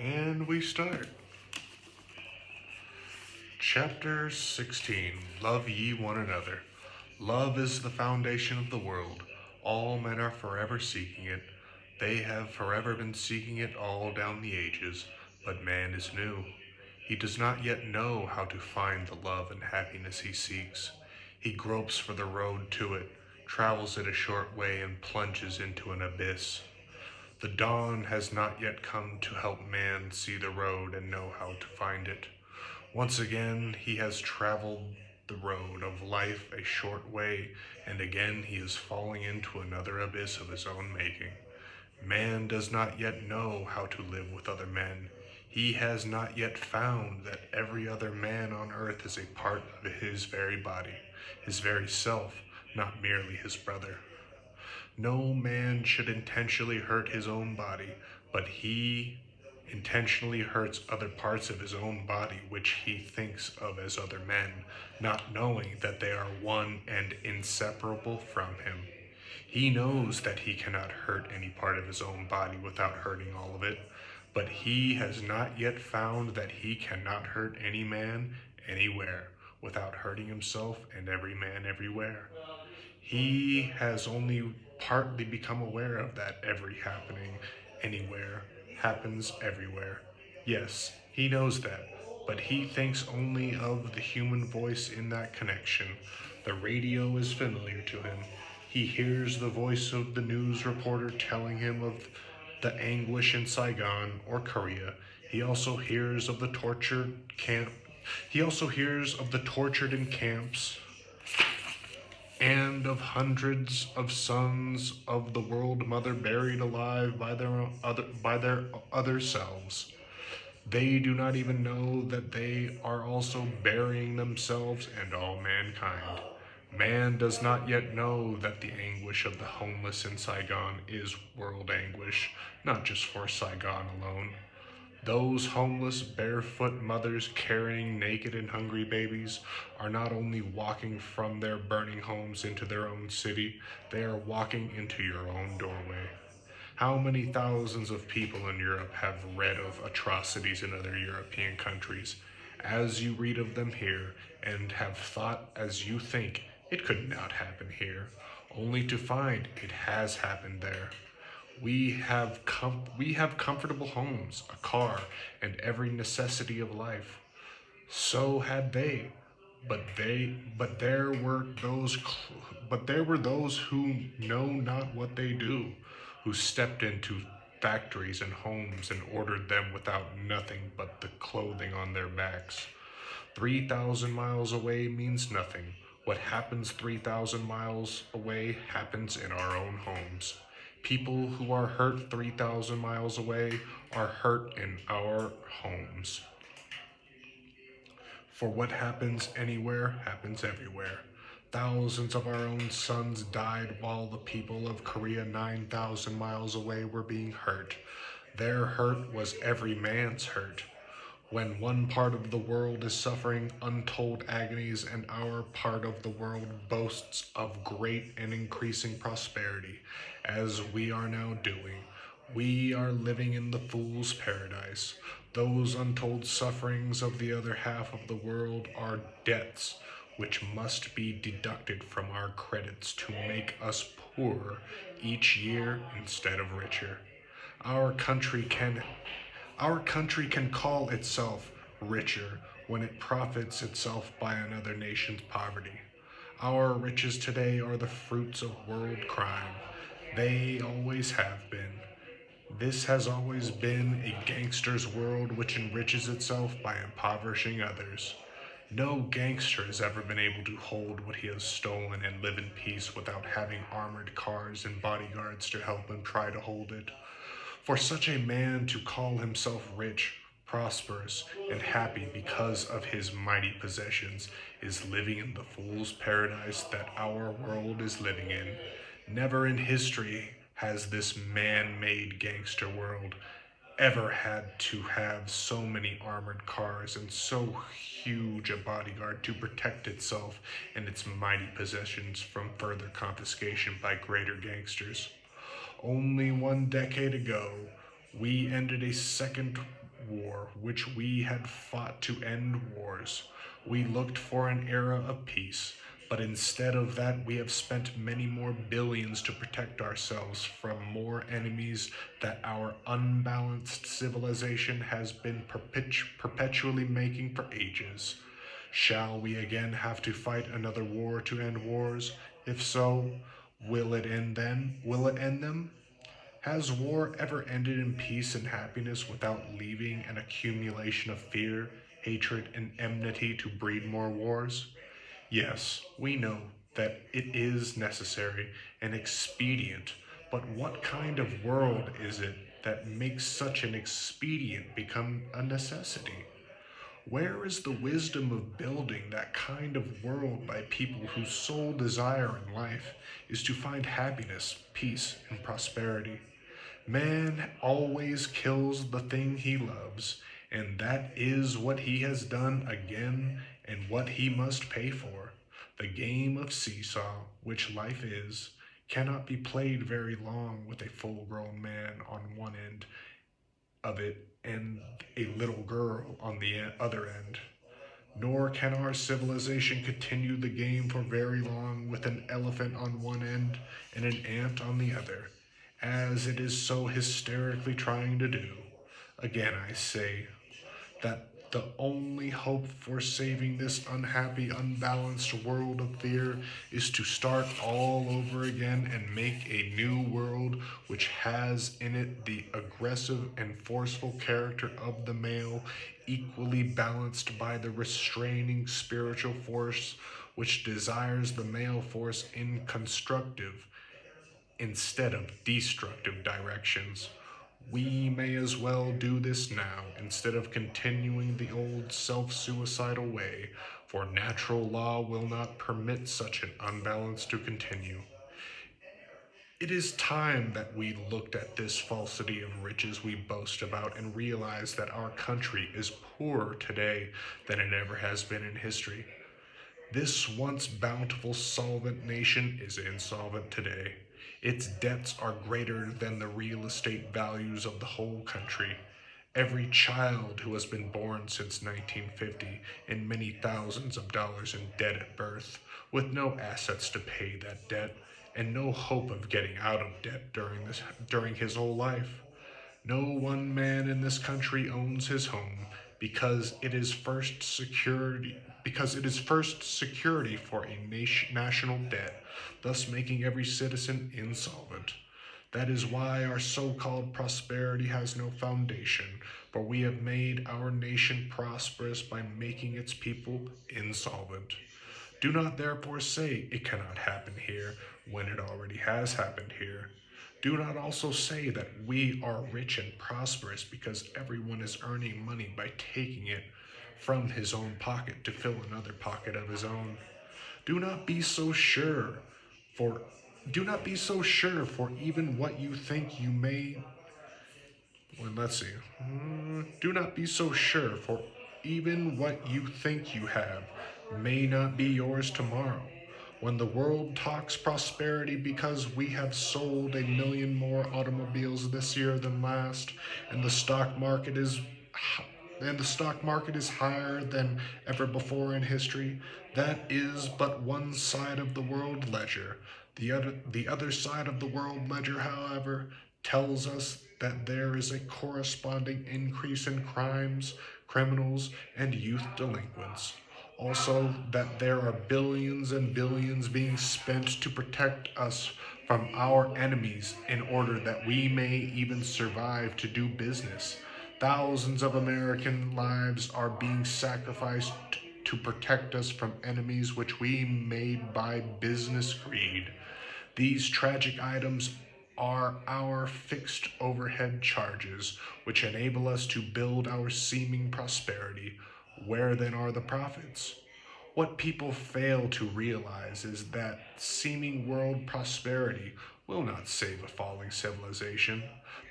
And we start. Chapter 16. Love ye one another. Love is the foundation of the world. All men are forever seeking it. They have forever been seeking it all down the ages. But man is new. He does not yet know how to find the love and happiness he seeks. He gropes for the road to it, travels it a short way, and plunges into an abyss. The dawn has not yet come to help man see the road and know how to find it. Once again, he has traveled the road of life a short way, and again he is falling into another abyss of his own making. Man does not yet know how to live with other men. He has not yet found that every other man on earth is a part of his very body, his very self, not merely his brother. No man should intentionally hurt his own body, but he intentionally hurts other parts of his own body which he thinks of as other men, not knowing that they are one and inseparable from him. He knows that he cannot hurt any part of his own body without hurting all of it, but he has not yet found that he cannot hurt any man anywhere without hurting himself and every man everywhere. He has only partly become aware of that every happening anywhere happens everywhere. Yes, he knows that, but he thinks only of the human voice in that connection. The radio is familiar to him. He hears the voice of the news reporter telling him of the anguish in Saigon or Korea. He also hears of the tortured camp. He also hears of the tortured in camps and of hundreds of sons of the world mother buried alive by their other selves. They do not even know that they are also burying themselves and all mankind. Man does not yet know that the anguish of the homeless in Saigon is world anguish, not just for Saigon alone. Those homeless, barefoot mothers carrying naked and hungry babies are not only walking from their burning homes into their own city, they are walking into your own doorway. How many thousands of people in Europe have read of atrocities in other European countries, as you read of them here, and have thought as you think it could not happen here, only to find it has happened there. We have comfortable homes, a car, and every necessity of life. So had they, but there were those who know not what they do, who stepped into factories and homes and ordered them without nothing but the clothing on their backs. 3,000 miles away means nothing. What happens 3,000 miles away happens in our own homes. People who are hurt 3,000 miles away are hurt in our homes. For what happens anywhere happens everywhere. Thousands of our own sons died while the people of Korea 9,000 miles away were being hurt. Their hurt was every man's hurt. When one part of the world is suffering untold agonies and our part of the world boasts of great and increasing prosperity, as we are now doing, we are living in the fool's paradise. Those untold sufferings of the other half of the world are debts which must be deducted from our credits to make us poorer each year instead of richer. Our country can our country can call itself richer when it profits itself by another nation's poverty. Our riches today are the fruits of world crime. They always have been. This has always been a gangster's world which enriches itself by impoverishing others. No gangster has ever been able to hold what he has stolen and live in peace without having armored cars and bodyguards to help him try to hold it. For such a man to call himself rich, prosperous, and happy because of his mighty possessions is living in the fool's paradise that our world is living in. Never in history has this man-made gangster world ever had to have so many armored cars and so huge a bodyguard to protect itself and its mighty possessions from further confiscation by greater gangsters. Only 1 decade ago, we ended a second war, which we had fought to end wars. We looked for an era of peace, but instead of that, we have spent many more billions to protect ourselves from more enemies that our unbalanced civilization has been perpetually making for ages. Shall we again have to fight another war to end wars? If so, will it end then? Will it end them? Has war ever ended in peace and happiness without leaving an accumulation of fear, hatred, and enmity to breed more wars? Yes, we know that it is necessary and expedient, but what kind of world is it that makes such an expedient become a necessity? Where is the wisdom of building that kind of world by people whose sole desire in life is to find happiness, peace, and prosperity? Man always kills the thing he loves, and that is what he has done again and what he must pay for. The game of seesaw, which life is, cannot be played very long with a full grown man on one end of it and a little girl on the other end. Nor can our civilization continue the game for very long with an elephant on one end and an ant on the other, as it is so hysterically trying to do. Again, I say, that the only hope for saving this unhappy, unbalanced world of fear is to start all over again and make a new world which has in it the aggressive and forceful character of the male, equally balanced by the restraining spiritual force which desires the male force in constructive instead of destructive directions. We may as well do this now instead of continuing the old self suicidal way, for natural law will not permit such an unbalance to continue. It is time that we looked at this falsity of riches we boast about and realized that our country is poorer today than it ever has been in history. This once bountiful, solvent nation is insolvent today. Its debts are greater than the real estate values of the whole country. Every child who has been born since 1950 in many thousands of dollars in debt at birth, with no assets to pay that debt, and no hope of getting out of debt during his whole life. No one man in this country owns his home because it is first security for a national debt, thus making every citizen insolvent. That is why our so-called prosperity has no foundation, for we have made our nation prosperous by making its people insolvent. Do not therefore say it cannot happen here when it already has happened here. Do not also say that we are rich and prosperous because everyone is earning money by taking it from his own pocket to fill another pocket of his own. Do not be so sure, for do not be so sure, for even what you think you may well, let's see. Do not be so sure, for even what you think you have may not be yours tomorrow. When the world talks prosperity because we have sold 1 million more automobiles this year than last, and the stock market is higher than ever before in history, that is but one side of the world ledger. The other side of the world ledger, however, tells us that there is a corresponding increase in crimes, criminals, and youth delinquents. Also, that there are billions and billions being spent to protect us from our enemies in order that we may even survive to do business. Thousands of American lives are being sacrificed to protect us from enemies which we made by business greed. These tragic items are our fixed overhead charges, which enable us to build our seeming prosperity. Where then are the profits? What people fail to realize is that seeming world prosperity will not save a falling civilization.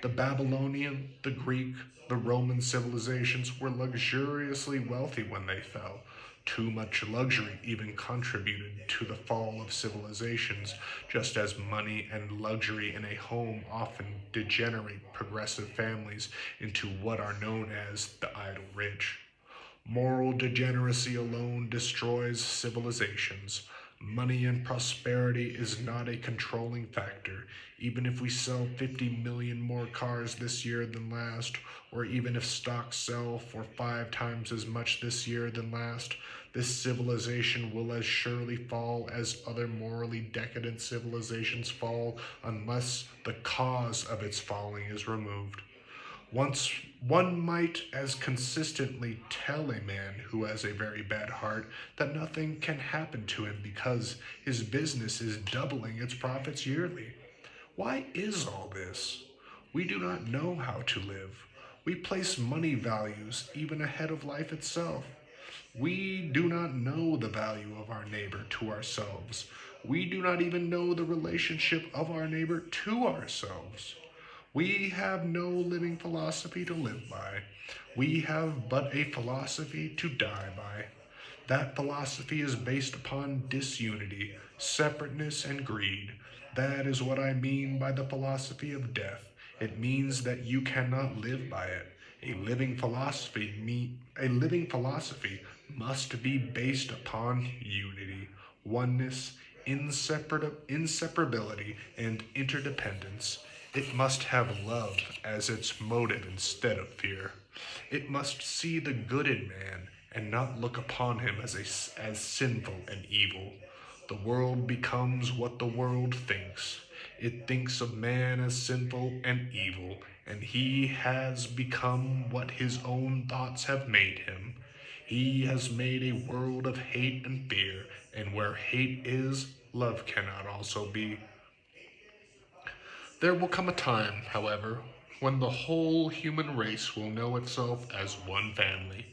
The Babylonian, the Greek, the Roman civilizations were luxuriously wealthy when they fell. Too much luxury even contributed to the fall of civilizations, just as money and luxury in a home often degenerate progressive families into what are known as the idle rich. Moral degeneracy alone destroys civilizations. Money and prosperity is not a controlling factor. Even if we sell 50 million more cars this year than last, or even if stocks sell for 5 times as much this year than last, this civilization will as surely fall as other morally decadent civilizations fall unless the cause of its falling is removed. Once one might as consistently tell a man who has a very bad heart that nothing can happen to him because his business is doubling its profits yearly. Why is all this? We do not know how to live. We place money values even ahead of life itself. We do not know the value of our neighbor to ourselves. We do not even know the relationship of our neighbor to ourselves. We have no living philosophy to live by. We have but a philosophy to die by. That philosophy is based upon disunity, separateness, and greed. That is what I mean by the philosophy of death. It means that you cannot live by it. A living philosophy must be based upon unity, oneness, inseparability, and interdependence. It must have love as its motive instead of fear. It must see the good in man and not look upon him as sinful and evil. The world becomes what the world thinks. It thinks of man as sinful and evil, and he has become what his own thoughts have made him. He has made a world of hate and fear, and where hate is, love cannot also be. There will come a time, however, when the whole human race will know itself as one family,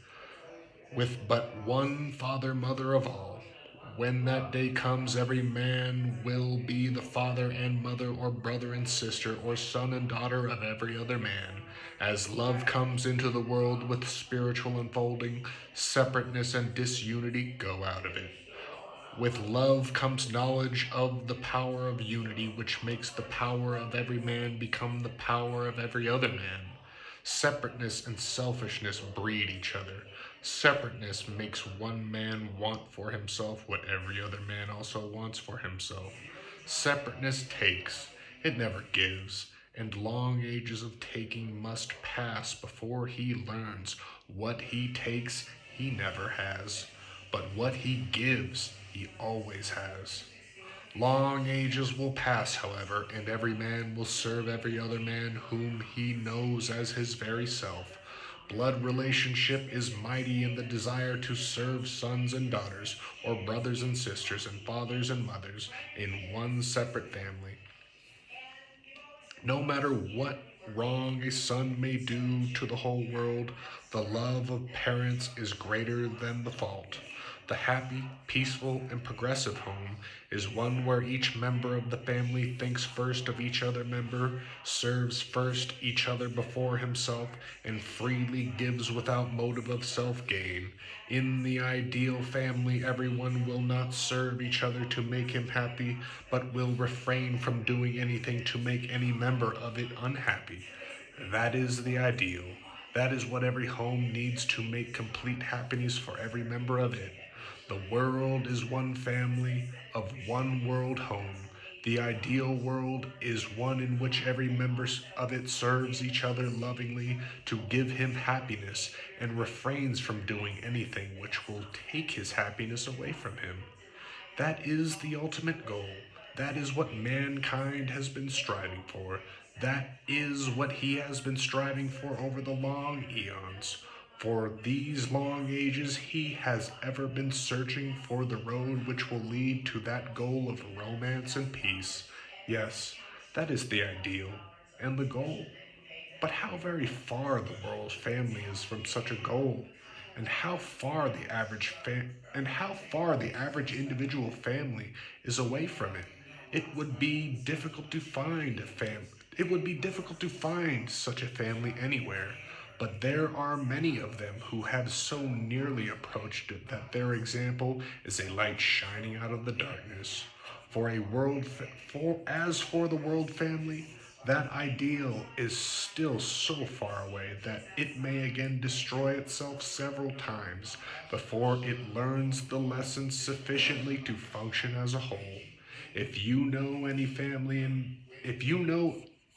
with but one father, mother of all. When that day comes, every man will be the father and mother, or brother and sister, or son and daughter of every other man. As love comes into the world with spiritual unfolding, separateness and disunity go out of it. With love comes knowledge of the power of unity, which makes the power of every man become the power of every other man. Separateness and selfishness breed each other. Separateness makes one man want for himself what every other man also wants for himself. Separateness takes, it never gives, and long ages of taking must pass before he learns what he takes he never has, but what he gives he always has. Long ages will pass, however, and every man will serve every other man whom he knows as his very self. Blood relationship is mighty in the desire to serve sons and daughters, or brothers and sisters, and fathers and mothers in one separate family. No matter what wrong a son may do to the whole world, the love of parents is greater than the fault. The happy, peaceful, and progressive home is one where each member of the family thinks first of each other member, serves first each other before himself, and freely gives without motive of self gain. In the ideal family, everyone will not serve each other to make him happy, but will refrain from doing anything to make any member of it unhappy. That is the ideal. That is what every home needs to make complete happiness for every member of it. The world is one family of one world home. The ideal world is one in which every member of it serves each other lovingly to give him happiness and refrains from doing anything which will take his happiness away from him. That is the ultimate goal. That is what mankind has been striving for. That is what he has been striving for over the long eons. For these long ages, he has ever been searching for the road which will lead to that goal of romance and peace. Yes, that is the ideal and the goal. But how very far the world's family is from such a goal, and how far the average individual family is away from it. It would be difficult to find a fam. It would be difficult to find such a family anywhere, but there are many of them who have so nearly approached it that their example is a light shining out of the darkness. For the world family, that ideal is still so far away that it may again destroy itself several times before it learns the lessons sufficiently to function as a whole. If you know any family in if you know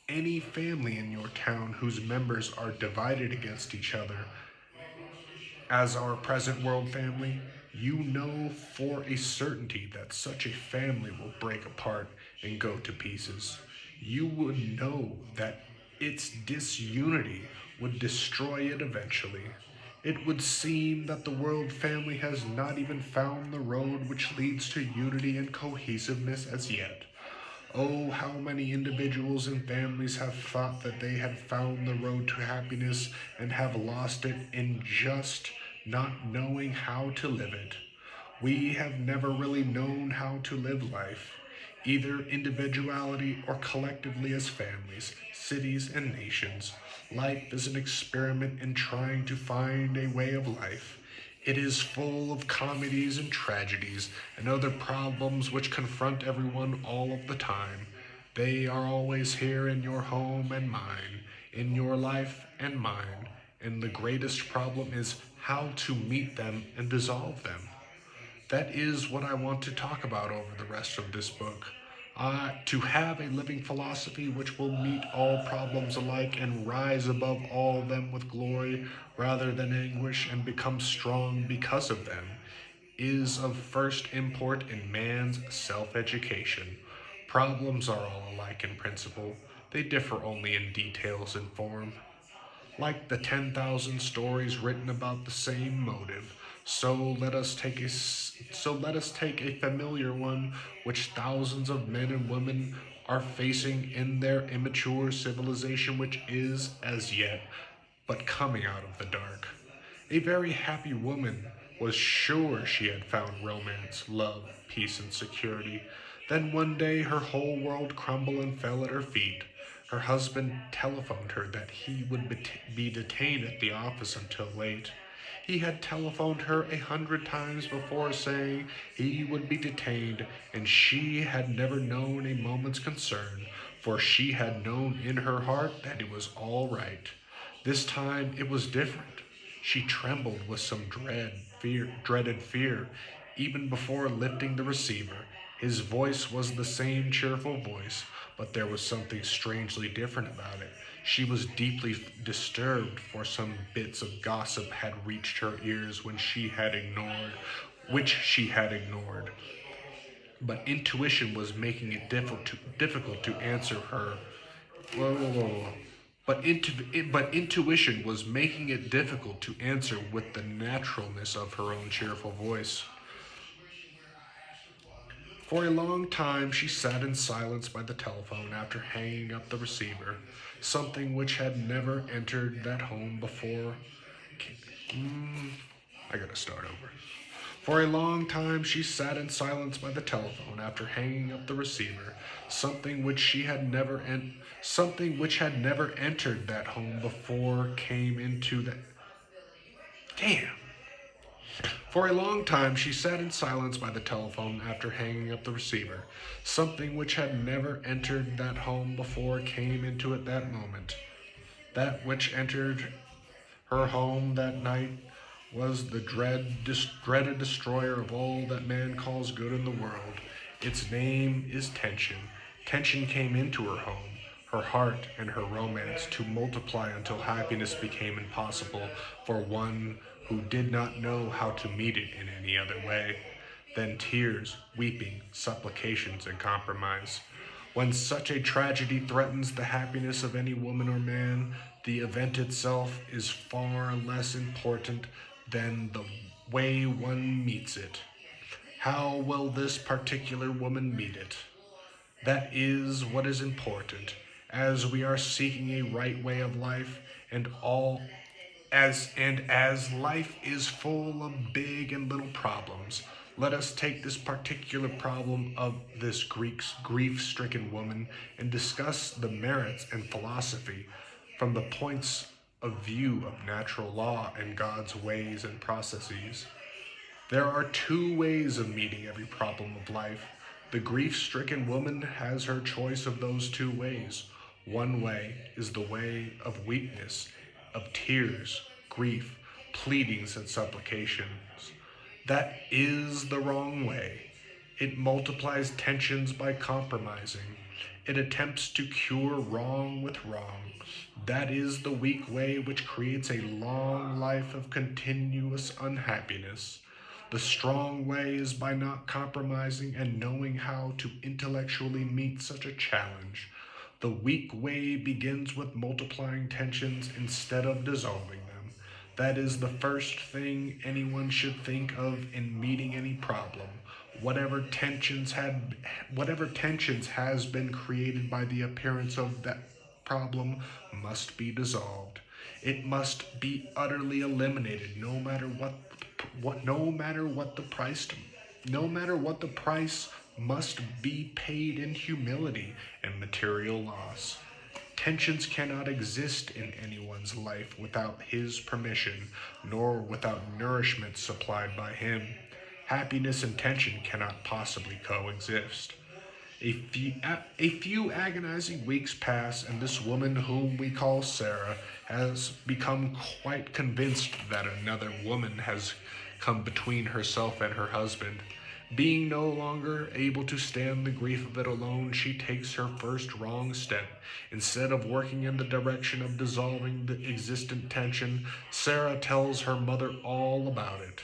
any family in your town whose members are divided against each other, as our present world family, you know for a certainty that such a family will break apart and go to pieces. You would know that its disunity would destroy it eventually. It would seem that the world family has not even found the road which leads to unity and cohesiveness as yet. Oh, how many individuals and families have thought that they had found the road to happiness and have lost it in just not knowing how to live it. We have never really known how to live life, either individuality or collectively as families, cities, and nations. Life is an experiment in trying to find a way of life. It is full of comedies and tragedies and other problems which confront everyone all of the time. They are always here in your home and mine, in your life and mine, and the greatest problem is how to meet them and dissolve them. That is what I want to talk about over the rest of this book. To have a living philosophy which will meet all problems alike and rise above all of them with glory rather than anguish and become strong because of them is of first import in man's self education. Problems are all alike in principle, they differ only in details and form. Like the 10,000 stories written about the same motive, so let us take a familiar one which thousands of men and women are facing in their immature civilization which is as yet but coming out of the dark. A very happy woman was sure she had found romance, love, peace, and security. Then one day her whole world crumbled and fell at her feet. Her husband telephoned her that he would be detained at the office until late. He had telephoned her 100 times before saying he would be detained, and she had never known a moment's concern, for she had known in her heart that it was all right. This time it was different. She trembled with some dreaded fear, even before lifting the receiver. His voice was the same cheerful voice, but there was something strangely different about it. She was deeply disturbed, for some bits of gossip had reached her ears which she had ignored. But intuition was making it difficult to answer her. Whoa, whoa, whoa, whoa. But intuition was making it difficult to answer with the naturalness of her own cheerful voice. For a long time she sat in silence by the telephone after hanging up the receiver, something which had never entered that home before. I gotta start over. For a long time she sat in silence by the telephone after hanging up the receiver, something which had never entered that home before came into the damn. For a long time she sat in silence by the telephone after hanging up the receiver. Something which had never entered that home before came into it that moment. That which entered her home that night was the dreaded destroyer of all that man calls good in the world. Its name is tension. Tension came into her home, her heart and her romance to multiply until happiness became impossible for one who did not know how to meet it in any other way. Then tears, weeping, supplications, and compromise. When such a tragedy threatens the happiness of any woman or man, the event itself is far less important than the way one meets it. How will this particular woman meet it? That is what is important, as we are seeking a right way of life, and as life is full of big and little problems. Let us take this particular problem of this Greek's grief-stricken woman and discuss the merits and philosophy from the points of view of natural law and God's ways and processes. There are two ways of meeting every problem of life. The grief stricken woman has her choice of those two ways. One way is the way of weakness, of tears, grief, pleadings, and supplications. That is the wrong way. It multiplies tensions by compromising. It attempts to cure wrong with wrong. That is the weak way which creates a long life of continuous unhappiness. The strong way is by not compromising and knowing how to intellectually meet such a challenge. The weak way begins with multiplying tensions instead of dissolving them. That is the first thing anyone should think of in meeting any problem. Whatever tensions has been created by the appearance of that problem must be dissolved. It must be utterly eliminated, no matter what the price must be paid in humility and material loss. Tensions cannot exist in anyone's life without his permission, nor without nourishment supplied by him. Happiness and tension cannot possibly coexist. A few agonizing weeks pass, and this woman, whom we call Sarah, has become quite convinced that another woman has come between herself and her husband. Being no longer able to stand the grief of it alone, she takes her first wrong step. Instead of working in the direction of dissolving the existent tension, Sarah tells her mother all about it.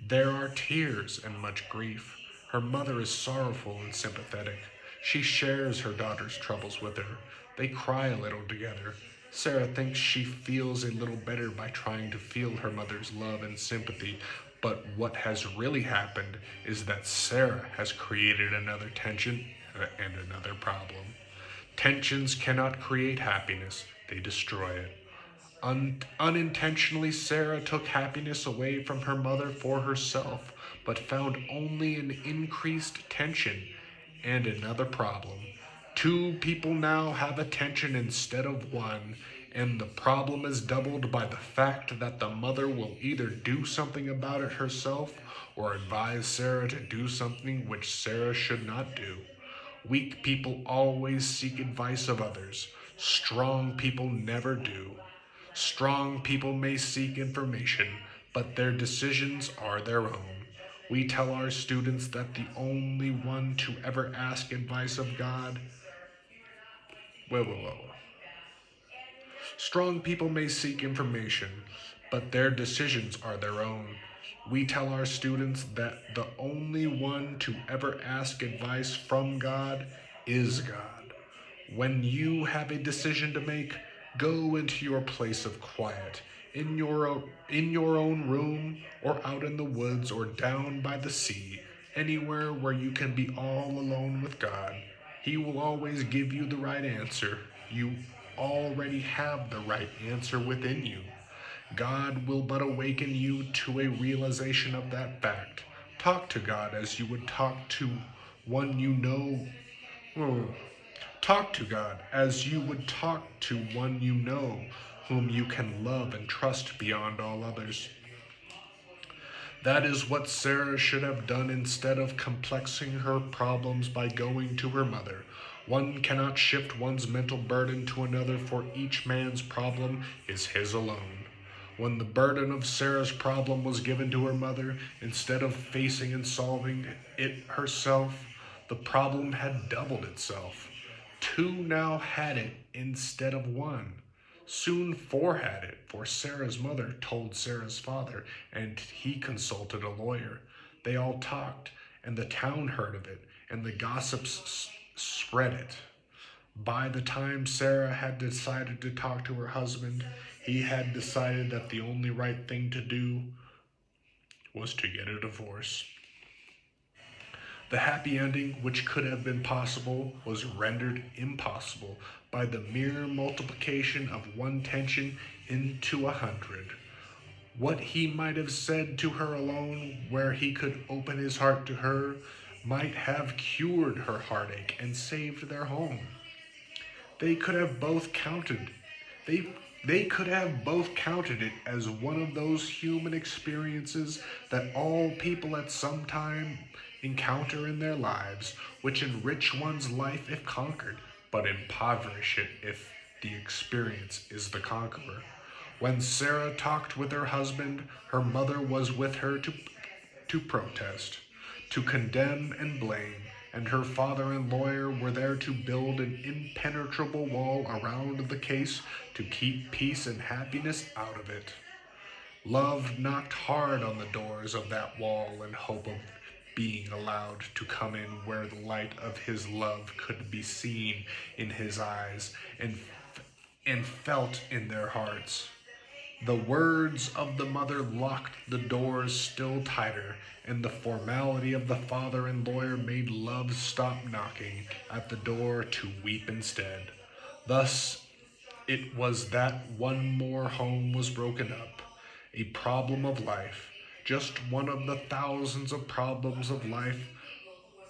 There are tears and much grief. Her mother is sorrowful and sympathetic. She shares her daughter's troubles with her. They cry a little together. Sarah thinks she feels a little better by trying to feel her mother's love and sympathy, but what has really happened is that Sarah has created another tension and another problem. Tensions cannot create happiness, they destroy it. Unintentionally, Sarah took happiness away from her mother for herself, but found only an increased tension and another problem. Two people now have a tension instead of one, and the problem is doubled by the fact that the mother will either do something about it herself or advise Sarah to do something which Sarah should not do. Weak people always seek advice of others. Strong people never do. Strong people may seek information, but their decisions are their own. We tell our students that the only one to ever ask advice of God. Whoa, whoa, whoa. Strong people may seek information, but their decisions are their own. We tell our students that the only one to ever ask advice from God is God. When you have a decision to make, go into your place of quiet, in your own room, or out in the woods, or down by the sea, anywhere where you can be all alone with God. He will always give you the right answer. You already have the right answer within you. God will but awaken you to a realization of that fact. Talk to God as you would talk to one you know. Oh, talk to God as you would talk to one you know, whom you can love and trust beyond all others. That is what Sarah should have done instead of complexing her problems by going to her mother. One cannot shift one's mental burden to another, for each man's problem is his alone. When the burden of Sarah's problem was given to her mother, instead of facing and solving it herself, the problem had doubled itself. Two now had it instead of one. Soon four had it, for Sarah's mother told Sarah's father, and he consulted a lawyer. They all talked, and the town heard of it, and the gossips spread it. By the time Sarah had decided to talk to her husband, he had decided that the only right thing to do was to get a divorce. The happy ending, which could have been possible, was rendered impossible by the mere multiplication of one tension into 100. What he might have said to her alone, where he could open his heart to her, might have cured her heartache and saved their home. They could have both counted they they could have both counted it as one of those human experiences that all people at some time encounter in their lives, which enrich one's life if conquered, but impoverish it if the experience is the conqueror. When Sarah talked with her husband, her mother was with her to protest, to condemn and blame, and her father and lawyer were there to build an impenetrable wall around the case to keep peace and happiness out of it. Love knocked hard on the doors of that wall in hope of being allowed to come in where the light of his love could be seen in his eyes and felt in their hearts. The words of the mother locked the doors still tighter, and the formality of the father and lawyer made love stop knocking at the door to weep instead. Thus, it was that one more home was broken up, a problem of life, just one of the thousands of problems of life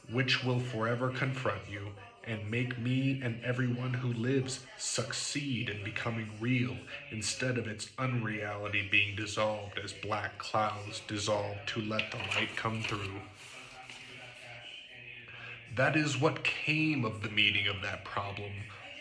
which will forever confront you and make me and everyone who lives succeed in becoming real instead of its unreality being dissolved as black clouds dissolve to let the light come through. That is what came of the meeting of that problem,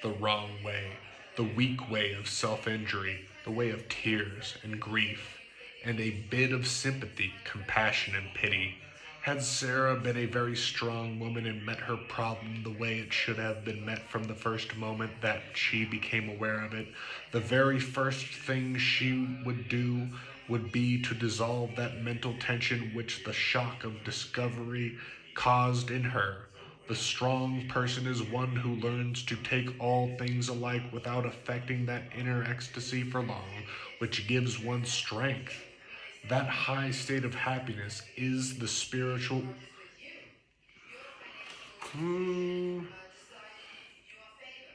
the wrong way, the weak way of self injury, the way of tears and grief, and a bit of sympathy, compassion, and pity. Had Sarah been a very strong woman and met her problem the way it should have been met from the first moment that she became aware of it, the very first thing she would do would be to dissolve that mental tension which the shock of discovery caused in her. The strong person is one who learns to take all things alike without affecting that inner ecstasy for long, which gives one strength. That high state of happiness is the spiritual. Hmm,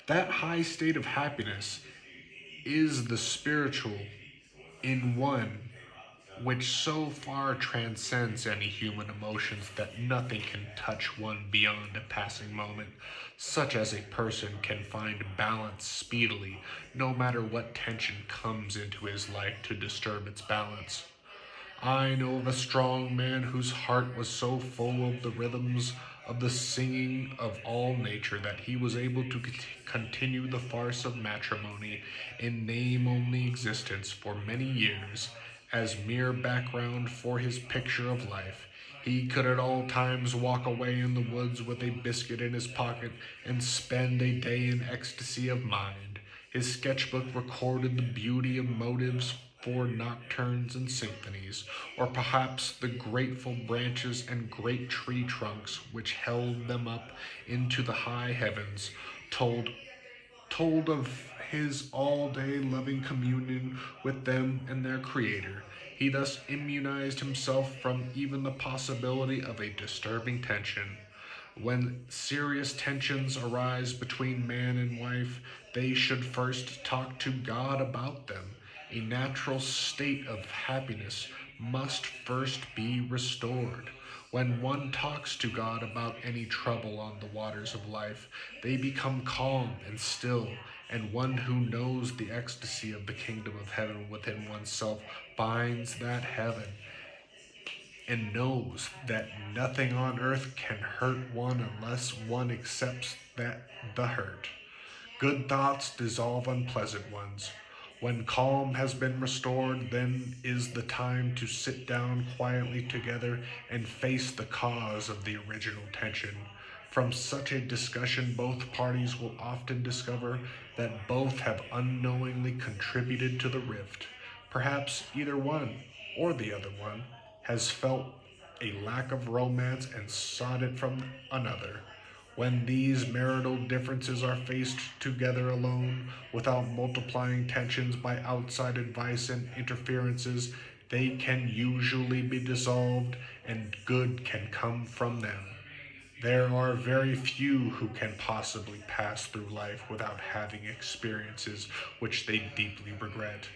that high state of happiness is the spiritual in one which so far transcends any human emotions that nothing can touch one beyond a passing moment, such as a person can find balance speedily, no matter what tension comes into his life to disturb its balance. I know of a strong man whose heart was so full of the rhythms of the singing of all nature that he was able to continue the farce of matrimony in name only existence for many years as mere background for his picture of life. He could at all times walk away in the woods with a biscuit in his pocket and spend a day in ecstasy of mind. His sketchbook recorded the beauty of motives for nocturnes and symphonies, or perhaps the grateful branches and great tree trunks which held them up into the high heavens, told told of his all day loving communion with them and their Creator. He thus immunized himself from even the possibility of a disturbing tension. When serious tensions arise between man and wife, they should first talk to God about them. A natural state of happiness must first be restored. When one talks to God about any trouble on the waters of life, they become calm and still, and one who knows the ecstasy of the kingdom of heaven within oneself finds that heaven and knows that nothing on earth can hurt one unless one accepts that the hurt. Good thoughts dissolve unpleasant ones. When calm has been restored, then is the time to sit down quietly together and face the cause of the original tension. From such a discussion, both parties will often discover that both have unknowingly contributed to the rift. Perhaps either one or the other one has felt a lack of romance and sought it from another. When these marital differences are faced together alone, without multiplying tensions by outside advice and interferences, they can usually be dissolved and good can come from them. There are very few who can possibly pass through life without having experiences which they deeply regret.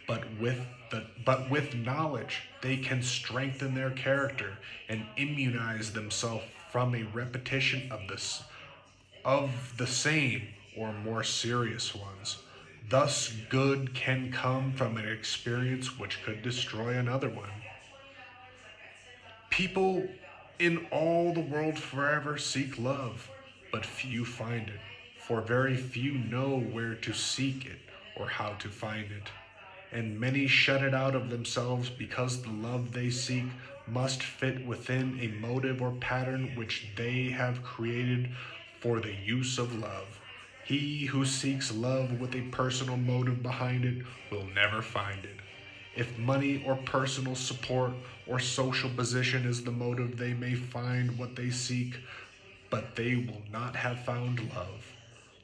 but with knowledge they can strengthen their character and immunize themselves from a repetition of the same or more serious ones. Thus, good can come from an experience which could destroy another one. People in all the world forever seek love, but few find it, for very few know where to seek it or how to find it. And many shut it out of themselves because the love they seek must fit within a motive or pattern which they have created for the use of love. He who seeks love with a personal motive behind it will never find it. If money or personal support or social position is the motive, they may find what they seek, but they will not have found love.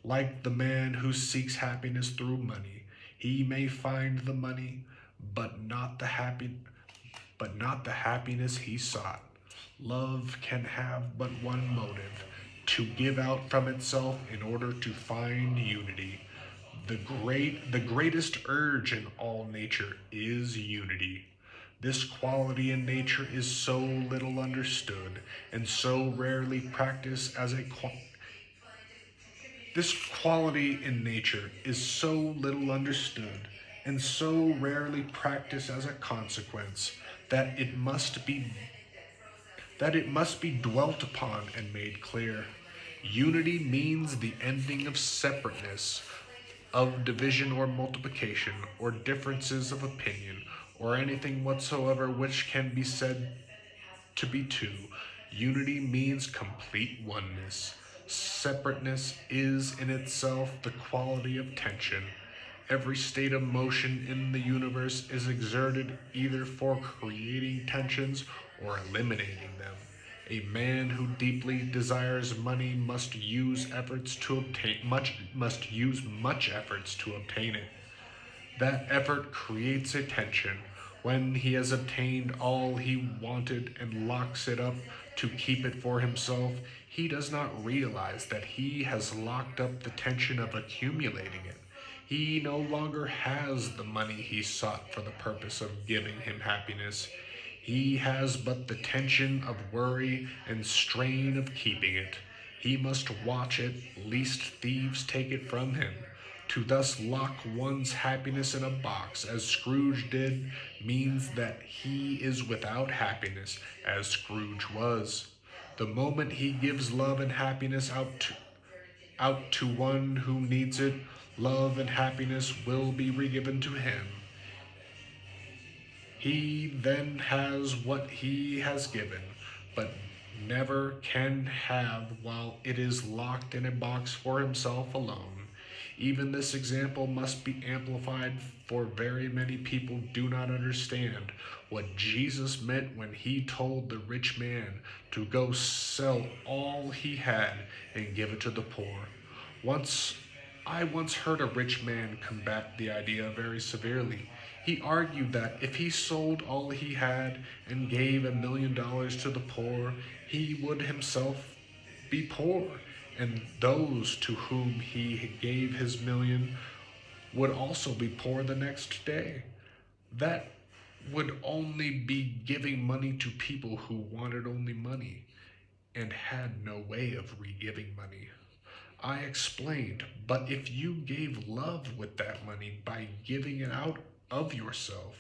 Like the man who seeks happiness through money, he may find the money, but not the happiness he sought. Love can have but one motive: to give out from itself in order to find unity. The greatest urge in all nature is unity. This quality in nature is so little understood and so rarely practiced as a this quality in nature is so little understood and so rarely practiced as a consequence that it must be dwelt upon and made clear. Unity means the ending of separateness, of division or multiplication, or differences of opinion, or anything whatsoever which can be said to be two. Unity means complete oneness. Separateness is in itself the quality of tension. Every state of motion in the universe is exerted either for creating tensions or eliminating them. A man who deeply desires money must use much efforts to obtain it. That effort creates a tension. When he has obtained all he wanted and locks it up to keep it for himself, he does not realize that he has locked up the tension of accumulating it. He no longer has the money he sought for the purpose of giving him happiness. He has but the tension of worry and strain of keeping it. He must watch it, lest thieves take it from him. To thus lock one's happiness in a box, as Scrooge did, means that he is without happiness, as Scrooge was. The moment he gives love and happiness out to one who needs it, love and happiness will be regiven to him. He then has what he has given, but never can have while it is locked in a box for himself alone. Even this example must be amplified, for very many people do not understand what Jesus meant when he told the rich man to go sell all he had and give it to the poor. Once I once heard a rich man combat the idea very severely. He argued that if he sold all he had and gave $1 million to the poor, he would himself be poor, and those to whom he gave his million would also be poor the next day. That would only be giving money to people who wanted only money and had no way of re-giving money. I explained, but if you gave love with that money by giving it out of yourself,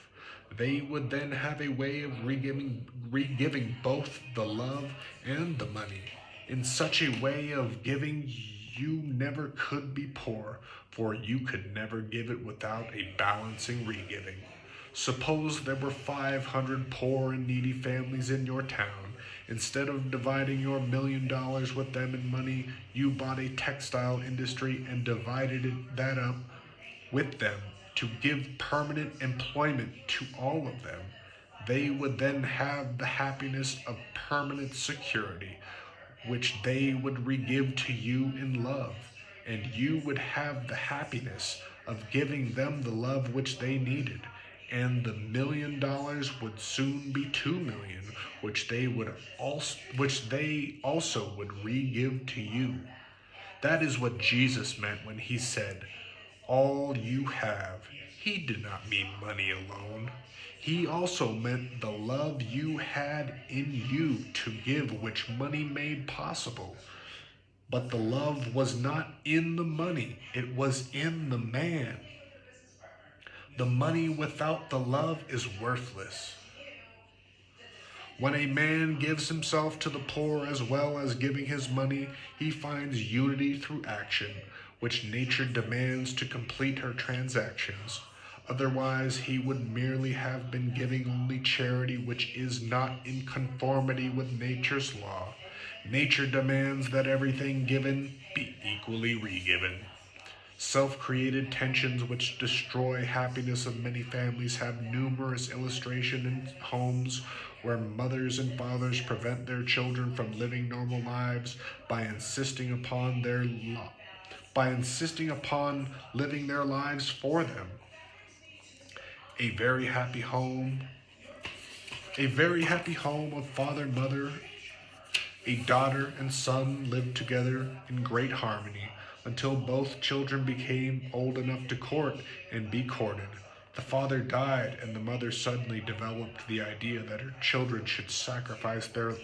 they would then have a way of re-giving both the love and the money. In such a way of giving, you never could be poor, for you could never give it without a balancing re-giving. Suppose there were 500 poor and needy families in your town. Instead of dividing your $1 million with them in money, you bought a textile industry and divided that up with them to give permanent employment to all of them. They would then have the happiness of permanent security, which they would re-give to you in love, and you would have the happiness of giving them the love which they needed, and the $1 million would soon be 2 million, which they also would re-give to you. That is what Jesus meant when he said, "All you have." He did not mean money alone. He also meant the love you had in you to give, which money made possible. But the love was not in the money, it was in the man. The money without the love is worthless. When a man gives himself to the poor as well as giving his money, he finds unity through action, which nature demands to complete her transactions. Otherwise, he would merely have been giving only charity, which is not in conformity with nature's law. Nature demands that everything given be equally re-given. Self-created tensions which destroy happiness of many families have numerous illustrations in homes where mothers and fathers prevent their children from living normal lives by insisting upon living their lives for them. A very happy home, a very happy home of father, mother, a daughter and son lived together in great harmony until both children became old enough to court and be courted. The father died, and the mother suddenly developed the idea that her children should sacrifice their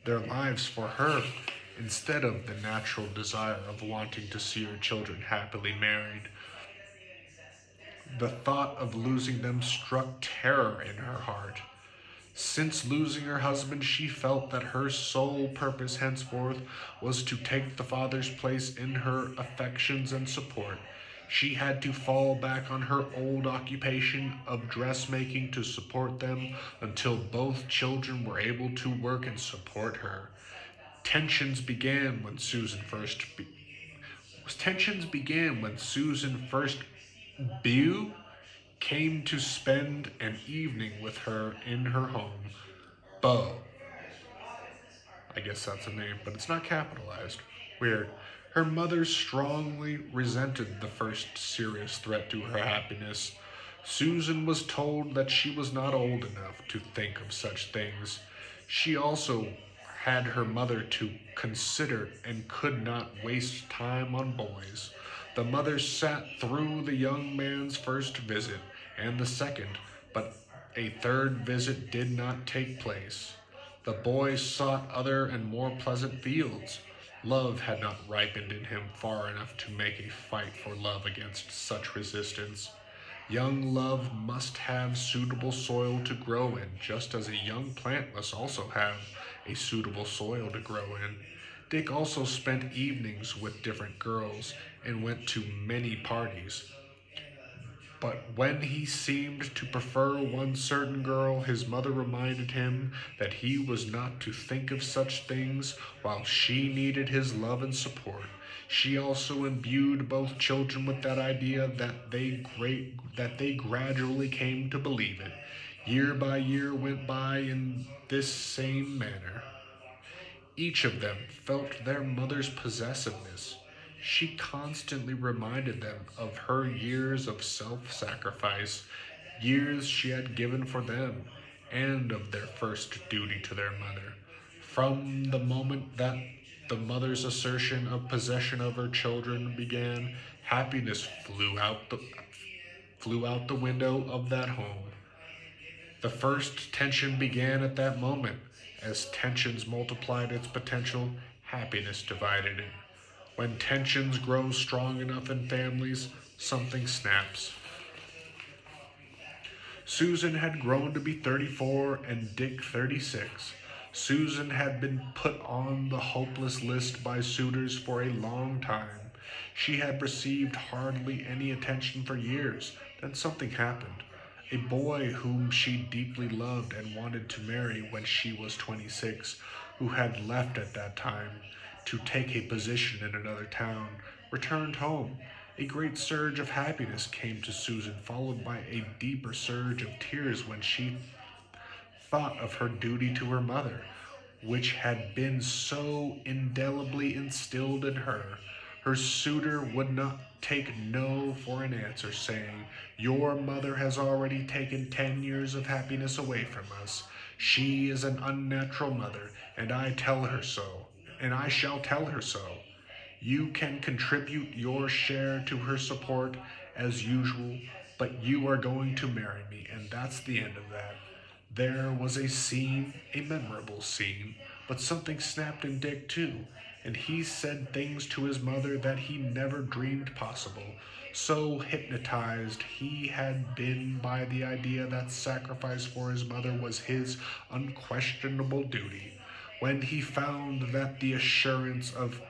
lives for her instead of the natural desire of wanting to see her children happily married. The thought of losing them struck terror in her heart. Since losing her husband, she felt that her sole purpose henceforth was to take the father's place in her affections and support. She had to fall back on her old occupation of dressmaking to support them until both children were able to work and support her. Tensions began when Susan first be- Tensions began when Susan first Bew came to spend an evening with her in her home. Beau, I guess that's a name, but it's not capitalized. Weird. Her mother strongly resented the first serious threat to her happiness. Susan was told that she was not old enough to think of such things. She also had her mother to consider and could not waste time on boys. The mother sat through the young man's first visit and the second, but a third visit did not take place. The boy sought other and more pleasant fields. Love had not ripened in him far enough to make a fight for love against such resistance. Young love must have suitable soil to grow in, just as a young plant must also have a suitable soil to grow in. Dick also spent evenings with different girls and went to many parties. But when he seemed to prefer one certain girl, his mother reminded him that he was not to think of such things while she needed his love and support. She also imbued both children with that idea that they gradually came to believe it. Year by year went by in this same manner. Each of them felt their mother's possessiveness. She constantly reminded them of her years of self sacrifice, years she had given for them, and of their first duty to their mother. From the moment that the mother's assertion of possession of her children began, happiness flew out the window of that home. The first tension began at that moment. As tensions multiplied its potential, happiness divided it. When tensions grow strong enough in families, something snaps. Susan had grown to be 34 and Dick 36. Susan had been put on the hopeless list by suitors for a long time. She had received hardly any attention for years. Then something happened. A boy whom she deeply loved and wanted to marry when she was 26, who had left at that time to take a position in another town, returned home. A great surge of happiness came to Susan, followed by a deeper surge of tears when she thought of her duty to her mother, which had been so indelibly instilled in her. Her suitor would not take no for an answer, saying, "Your mother has already taken 10 years of happiness away from us. She is an unnatural mother, and I tell her so, and I shall tell her so. You can contribute your share to her support as usual, but you are going to marry me, and that's the end of that. There was a scene, a memorable scene, but something snapped in Dick too, and he said things to his mother that he never dreamed possible. So hypnotized he had been by the idea that sacrifice for his mother was his unquestionable duty. When he found that the assurance of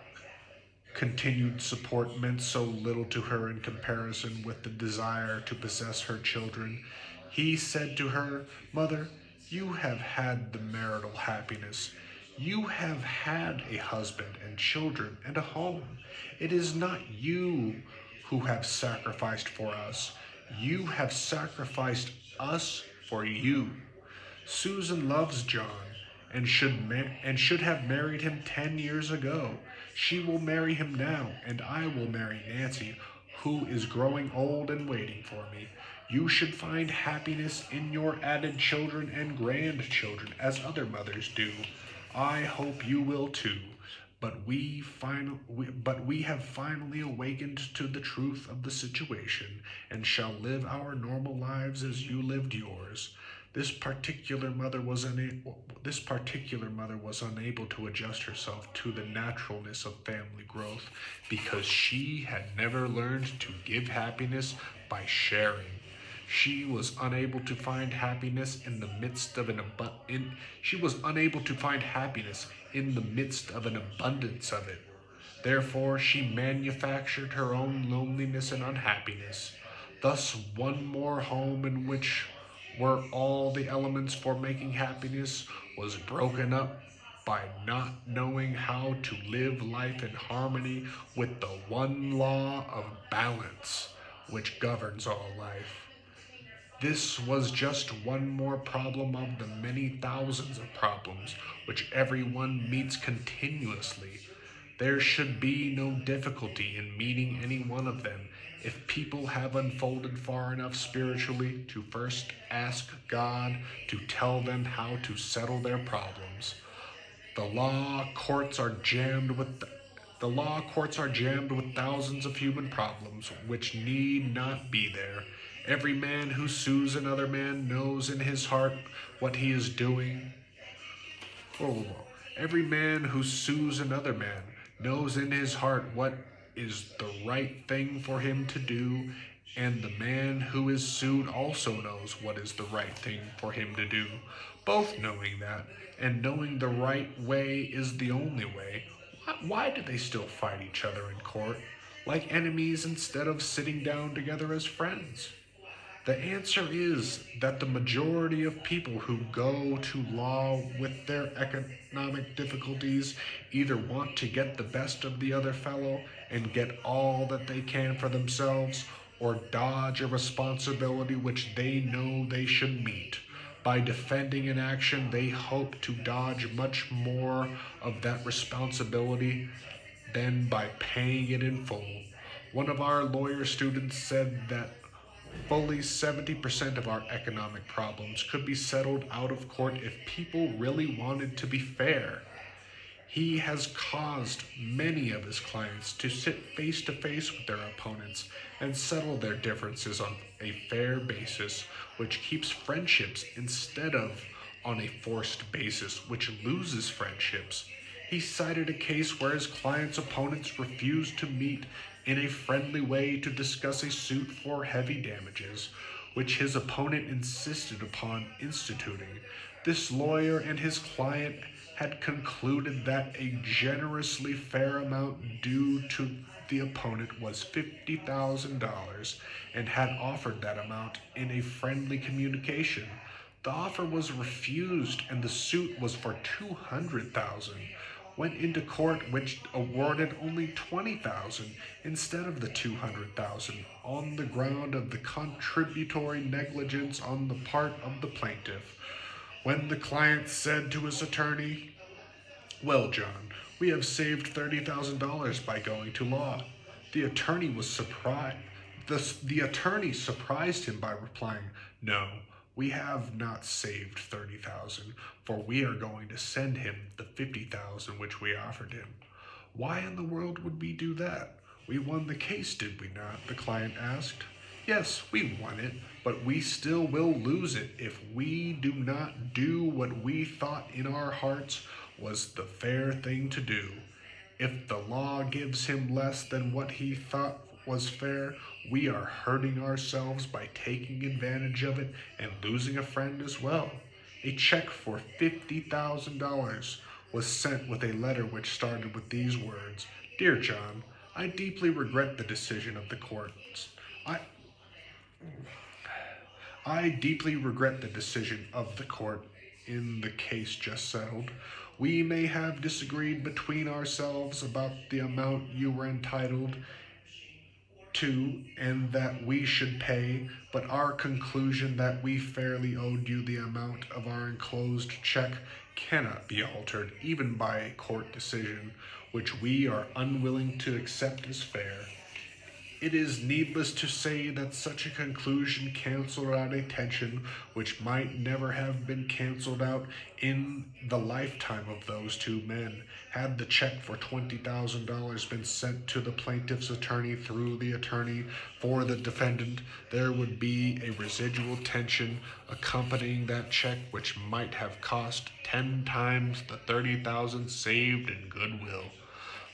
continued support meant so little to her in comparison with the desire to possess her children, he said to her, "Mother, you have had the marital happiness. You have had a husband and children and a home. It is not you who have sacrificed for us. You have sacrificed us for you. Susan loves John and should have married him 10 years ago. She will marry him now, and I will marry Nancy, who is growing old and waiting for me. You should find happiness in your added children and grandchildren, as other mothers do. I hope you will too. But we have finally awakened to the truth of the situation and shall live our normal lives as you lived yours. This particular mother was unable to adjust herself to the naturalness of family growth because she had never learned to give happiness by sharing. She was unable to find happiness in the midst of she was unable to find happiness in the midst of an abundance of it. Therefore, she manufactured her own loneliness and unhappiness. Thus, one more home in which were all the elements for making happiness was broken up by not knowing how to live life in harmony with the one law of balance which governs all life. This was just one more problem of the many thousands of problems which everyone meets continuously. There should be no difficulty in meeting any one of them if people have unfolded far enough spiritually to first ask God to tell them how to settle their problems. The law courts are jammed with the law courts are jammed with thousands of human problems which need not be there. Every man who sues another man knows in his heart what he is doing. Oh, every man who sues another man knows in his heart what is the right thing for him to do, and the man who is sued also knows what is the right thing for him to do. Both knowing that, and knowing the right way is the only way, why do they still fight each other in court, like enemies instead of sitting down together as friends? The answer is that the majority of people who go to law with their economic difficulties either want to get the best of the other fellow and get all that they can for themselves, or dodge a responsibility which they know they should meet. By defending an action, they hope to dodge much more of that responsibility than by paying it in full. One of our lawyer students said that fully 70% of our economic problems could be settled out of court if people really wanted to be fair. He has caused many of his clients to sit face to face with their opponents and settle their differences on a fair basis, which keeps friendships instead of on a forced basis, which loses friendships. He cited a case where his client's opponents refused to meet in a friendly way to discuss a suit for heavy damages, which his opponent insisted upon instituting. This lawyer and his client had concluded that a generously fair amount due to the opponent was $50,000 and had offered that amount in a friendly communication. The offer was refused and the suit was for $200,000. Went into court which awarded only $20,000 instead of the $200,000 on the ground of the contributory negligence on the part of the plaintiff. When the client said to his attorney, "Well, John, we have saved $30,000 by going to law," the attorney was surprised. The attorney surprised him by replying, "No, we have not saved 30,000, for we are going to send him the 50,000 which we offered him." "Why in the world would we do that? We won the case, did we not?" the client asked. Yes, we won it, but we still will lose it if we do not do what we thought in our hearts was the fair thing to do. If the law gives him less than what he thought was fair, we are hurting ourselves by taking advantage of it and losing a friend as well. A check for $50,000 was sent with a letter which started with these words: Dear John, I deeply regret the decision of the courts. I, I deeply regret the decision of the court in the case just settled. We may have disagreed between ourselves about the amount you were entitled to and that we should pay, but our conclusion that we fairly owed you the amount of our enclosed check cannot be altered even by a court decision which we are unwilling to accept as fair. It is needless to say that such a conclusion canceled out a tension which might never have been canceled out in the lifetime of those two men. Had the check for $20,000 been sent to the plaintiff's attorney through the attorney for the defendant, there would be a residual tension accompanying that check which might have cost 10 times the 30,000 saved in goodwill.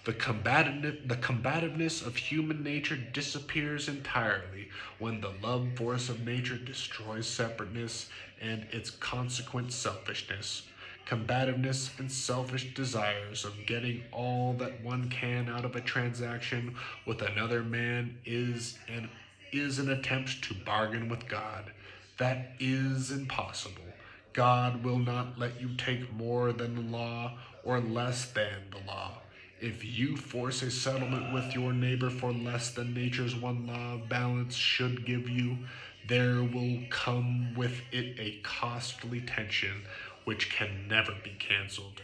The combativeness of human nature disappears entirely when the love force of nature destroys separateness and its consequent selfishness. Combativeness and selfish desires of getting all that one can out of a transaction with another man is an attempt to bargain with God. That is impossible. God will not let you take more than the law or less than the law. If you force a settlement with your neighbor for less than nature's one law of balance should give you, there will come with it a costly tension which can never be canceled.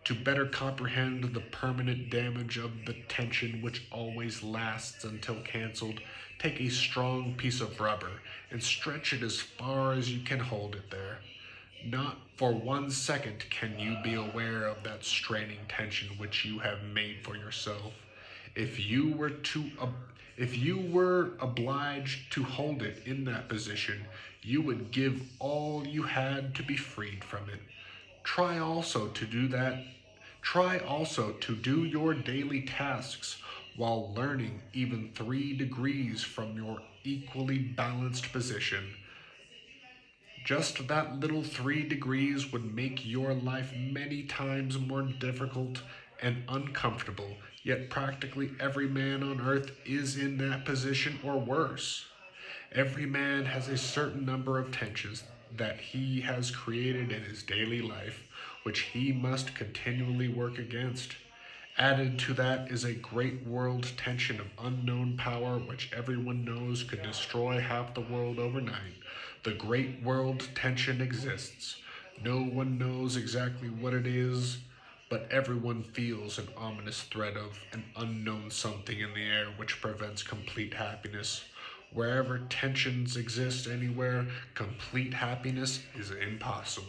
To better comprehend the permanent damage of the tension which always lasts until canceled, take a strong piece of rubber and stretch it as far as you can hold it there. Not for 1 second can you be aware of that straining tension which you have made for yourself. If you were to if you were obliged to hold it in that position, you would give all you had to be freed from it. Try also to do that. Try also to do your daily tasks while learning even 3 degrees from your equally balanced position. Just that little 3 degrees would make your life many times more difficult and uncomfortable, yet practically every man on earth is in that position or worse. Every man has a certain number of tensions that he has created in his daily life, which he must continually work against. Added to that is a great world tension of unknown power which everyone knows could destroy half the world overnight. The great world tension exists. No one knows exactly what it is, but everyone feels an ominous threat of an unknown something in the air which prevents complete happiness. Wherever tensions exist anywhere, complete happiness is impossible.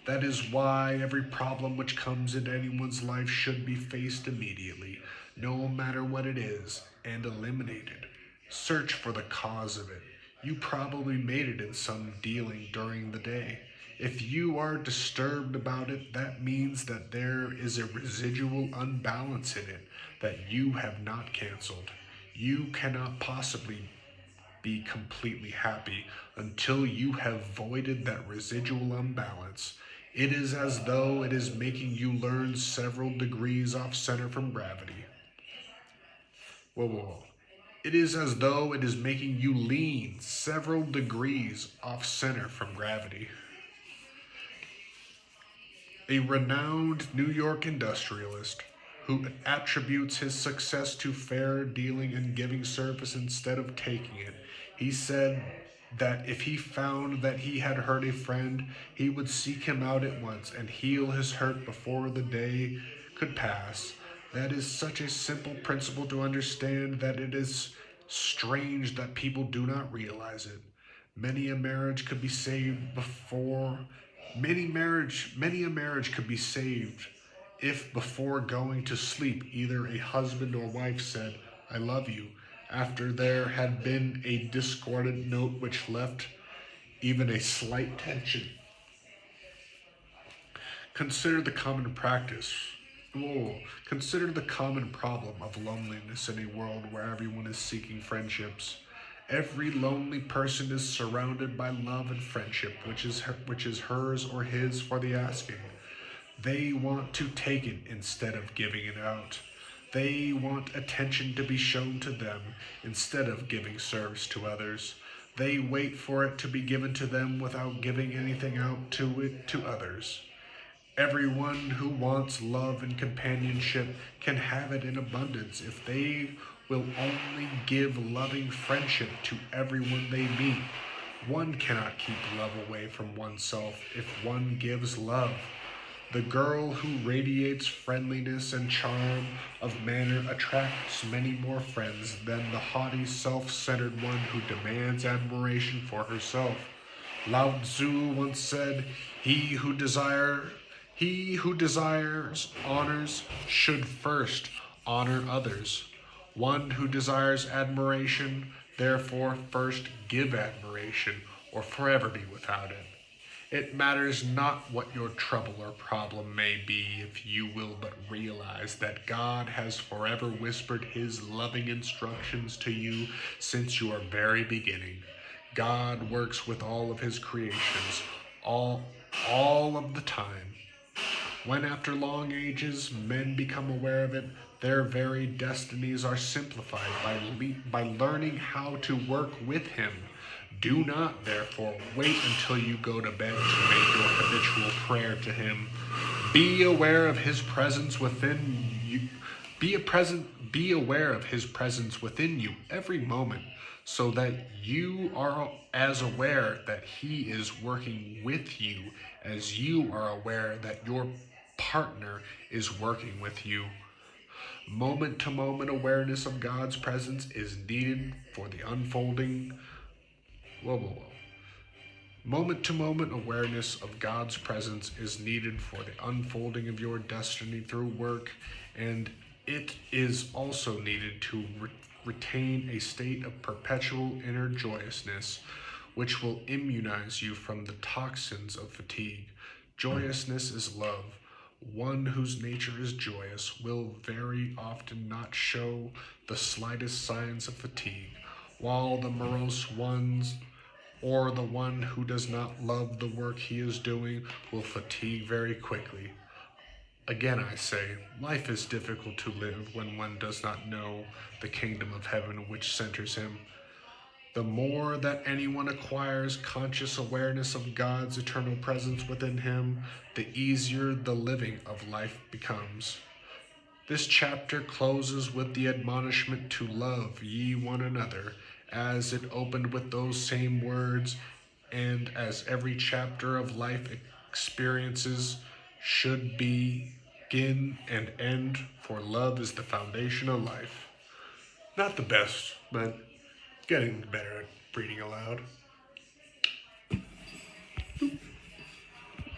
That is why every problem which comes into anyone's life should be faced immediately, no matter what it is, and eliminated. Search for the cause of it. You probably made it in some dealing during the day. If you are disturbed about it, that means that there is a residual unbalance in it that you have not canceled. You cannot possibly be completely happy until you have voided that residual unbalance. It is as though it is making you learn several degrees off center from gravity. Whoa, whoa, whoa. It is as though it is making you lean several degrees off center from gravity. A renowned New York industrialist who attributes his success to fair dealing and giving service instead of taking it. He said that if he found that he had hurt a friend, he would seek him out at once and heal his hurt before the day could pass. That is such a simple principle to understand that it is strange that people do not realize it. Many a marriage could be saved before many a marriage could be saved if before going to sleep either a husband or wife said, I love you, after there had been a discordant note which left even a slight tension. Consider the common practice. Whoa. Consider the common problem of loneliness in a world where everyone is seeking friendships. Every lonely person is surrounded by love and friendship, which is hers or his for the asking. They want to take it instead of giving it out. They want attention to be shown to them instead of giving service to others. They wait for it to be given to them without giving anything out to others. Everyone who wants love and companionship can have it in abundance if they will only give loving friendship to everyone they meet. One cannot keep love away from oneself if one gives love. The girl who radiates friendliness and charm of manner attracts many more friends than the haughty, self-centered one who demands admiration for herself. Lao Tzu once said, he who desires honors should first honor others. One who desires admiration, therefore first give admiration, or forever be without it. It matters not what your trouble or problem may be if you will but realize that God has forever whispered his loving instructions to you since your very beginning. God works with all of his creations, all, all of the time. When after long ages men become aware of it, their very destinies are simplified by learning how to work with him. Do not, therefore, wait until you go to bed to make your habitual prayer to him. Be aware of his presence within you. Be aware of his presence within you every moment, so that you are as aware that he is working with you as you are aware that your partner is working with you. Moment to moment awareness of God's presence is needed for the unfolding. Whoa. Moment to moment awareness of God's presence is needed for the unfolding of your destiny through work, and it is also needed to retain a state of perpetual inner joyousness, which will immunize you from the toxins of fatigue. Joyousness is love. One whose nature is joyous will very often not show the slightest signs of fatigue, while the morose ones or the one who does not love the work he is doing will fatigue very quickly. Again, I say, life is difficult to live when one does not know the kingdom of heaven which centers him. The more that anyone acquires conscious awareness of God's eternal presence within him, the easier the living of life becomes. This chapter closes with the admonishment to love ye one another, as it opened with those same words, and as every chapter of life experiences should begin and end, for love is the foundation of life. Not the best, but getting better at reading aloud.